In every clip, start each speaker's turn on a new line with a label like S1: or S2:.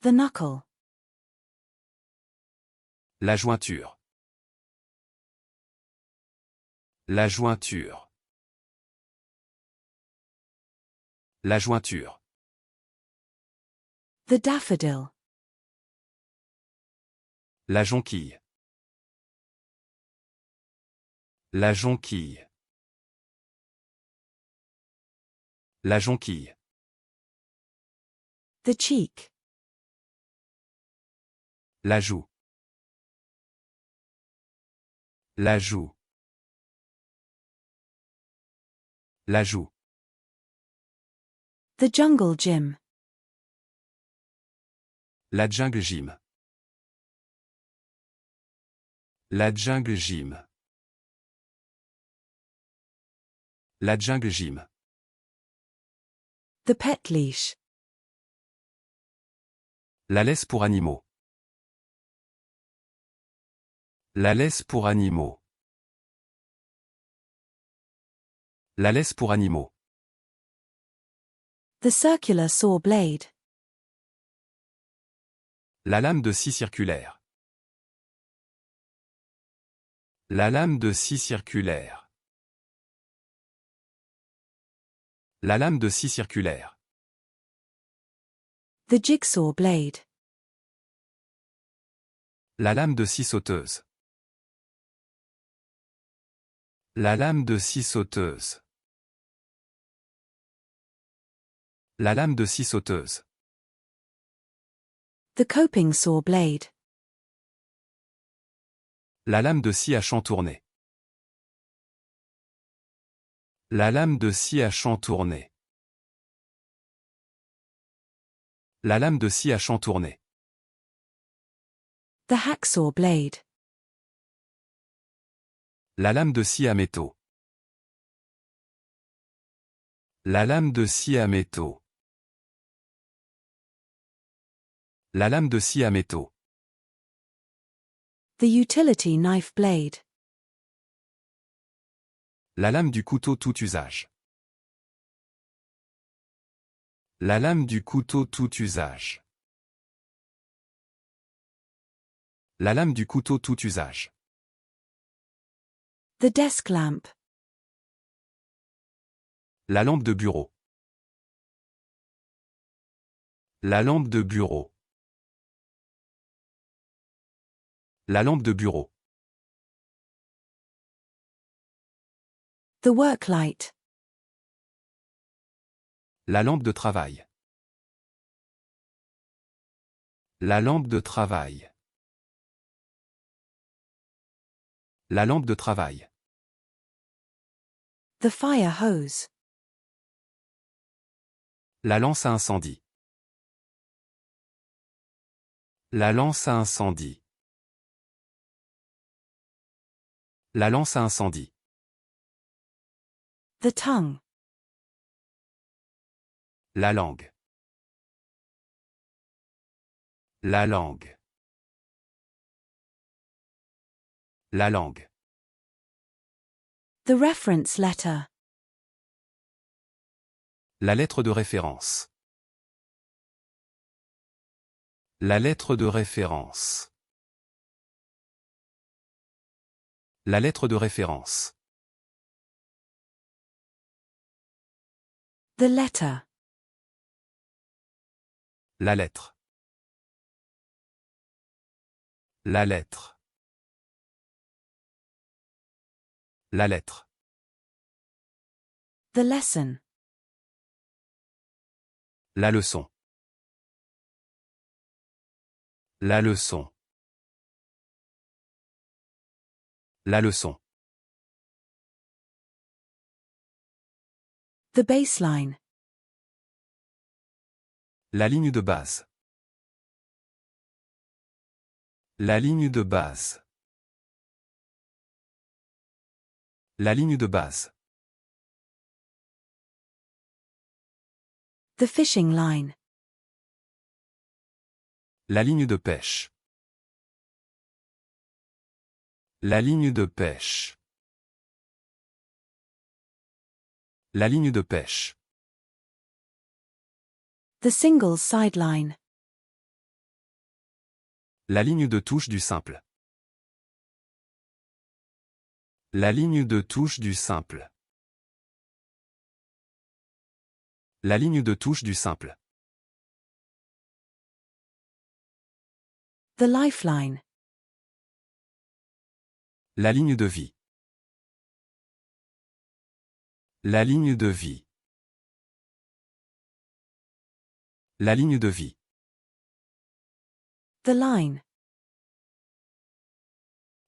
S1: The knuckle.
S2: La jointure. La jointure. La jointure.
S1: The daffodil.
S2: La jonquille. La jonquille. La jonquille.
S1: The cheek.
S2: La joue. La joue. La joue.
S1: The jungle gym.
S2: La jungle gym. La jungle gym. La jungle gym.
S1: The pet leash.
S2: La laisse pour animaux. La laisse pour animaux. La laisse pour animaux.
S1: The circular saw blade.
S2: La lame de scie circulaire. La lame de scie circulaire. La lame de scie circulaire.
S1: The jigsaw blade.
S2: La lame de scie sauteuse. La lame de scie sauteuse. La lame de scie sauteuse.
S1: The coping saw blade.
S2: La lame de scie à champ tourné. La lame de scie à champ tourné. La lame de scie à champ tourné.
S1: The hacksaw blade.
S2: La lame de scie à métaux. La lame de scie à métaux. La lame de scie à métaux.
S1: The utility knife blade.
S2: La lame du couteau tout usage. La lame du couteau tout usage. La lame du couteau tout usage.
S1: The desk lamp.
S2: La lampe de bureau. La lampe de bureau. La lampe de bureau.
S1: The work light.
S2: La lampe de travail. La lampe de travail. La lampe de travail.
S1: The fire hose.
S2: La lance à incendie. La lance à incendie. La lance à incendie.
S1: The tongue.
S2: La langue. La langue. La langue.
S1: The reference letter.
S2: La lettre de référence. La lettre de référence. La lettre de référence.
S1: The letter.
S2: La lettre. La lettre. La lettre.
S1: The lesson.
S2: La leçon. La leçon. La leçon.
S1: The baseline.
S2: La ligne de base. La ligne de base. La ligne de base.
S1: The fishing line.
S2: La ligne de pêche. La ligne de pêche. La ligne de pêche.
S1: The singles sideline.
S2: La ligne de touche du simple. La ligne de touche du simple. La ligne de touche du simple.
S1: The lifeline.
S2: La ligne de vie. La ligne de vie. La ligne de vie.
S1: The line.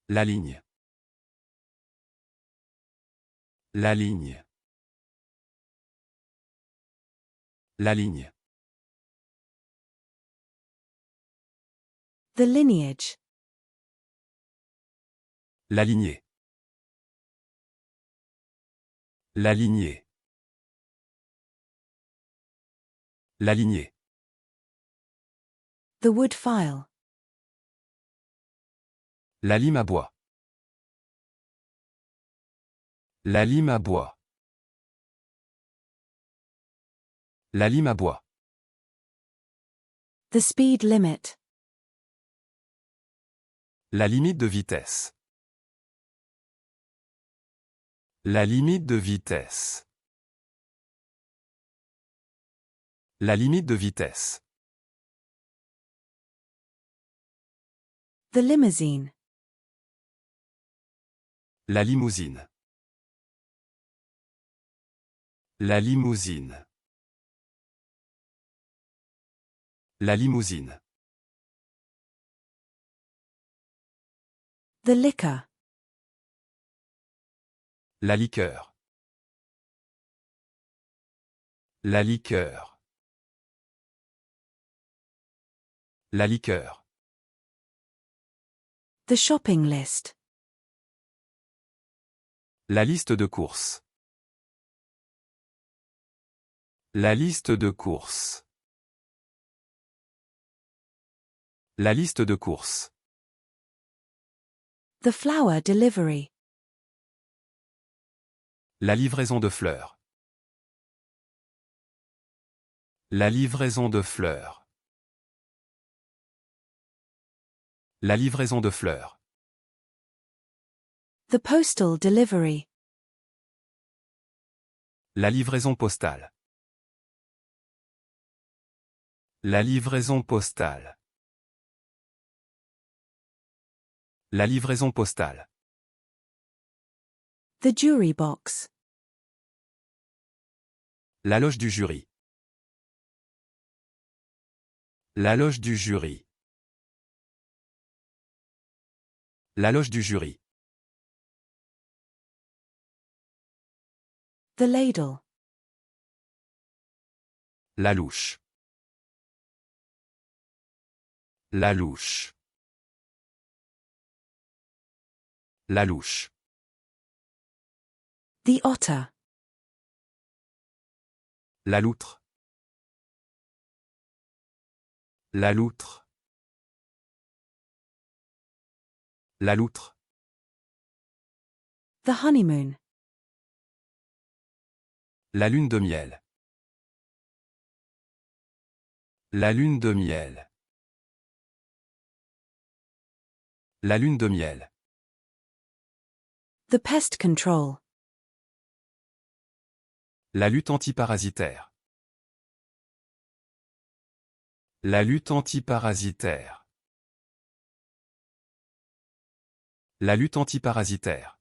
S2: La ligne. La ligne. La ligne.
S1: The lineage.
S2: La lignée. La lignée. La lignée.
S1: The wood file.
S2: La lime à bois. La lime à bois. La lime à bois.
S1: The speed limit.
S2: La limite de vitesse. La limite de vitesse. La limite de vitesse.
S1: The limousine.
S2: La limousine. La limousine. La limousine.
S1: The liquor.
S2: La liqueur. La liqueur. La liqueur.
S1: The shopping list.
S2: La liste de courses. La liste de courses. La liste de courses.
S1: The flower delivery.
S2: La livraison de fleurs. La livraison de fleurs. La livraison de fleurs.
S1: The postal delivery.
S2: La livraison postale. La livraison postale. La livraison postale.
S1: The jury box.
S2: La loge du jury. La loge du jury. La loge du jury.
S1: The ladle.
S2: La louche. La louche. La louche.
S1: The otter.
S2: La loutre. La loutre. La loutre.
S1: The honeymoon.
S2: La lune de miel. La lune de miel. La lune de miel.
S1: The pest control.
S2: La lutte antiparasitaire. La lutte antiparasitaire. La lutte antiparasitaire.